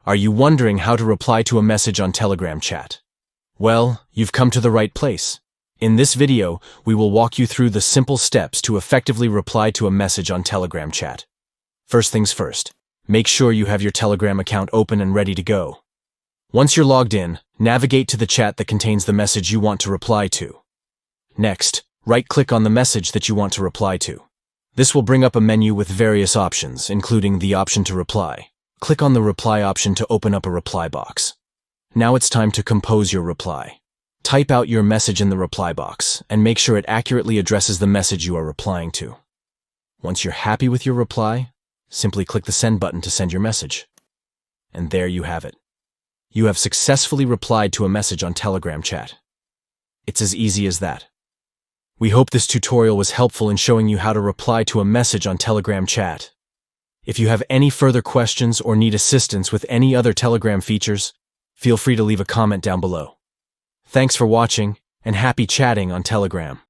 Are you wondering how to reply to a message on Telegram chat? Well, you've come to the right place. In this video, we will walk you through the simple steps to effectively reply to a message on Telegram chat. First things first, make sure you have your Telegram account open and ready to go. Once you're logged in, navigate to the chat that contains the message you want to reply to. Next, right-click on the message that you want to reply to. This will bring up a menu with various options, including the option to reply. Click on the reply option to open up a reply box. Now it's time to compose your reply. Type out your message in the reply box and make sure it accurately addresses the message you are replying to. Once you're happy with your reply, simply click the send button to send your message. And there you have it. You have successfully replied to a message on Telegram chat. It's as easy as that. We hope this tutorial was helpful in showing you how to reply to a message on Telegram chat. If you have any further questions or need assistance with any other Telegram features, feel free to leave a comment down below. Thanks for watching, and happy chatting on Telegram.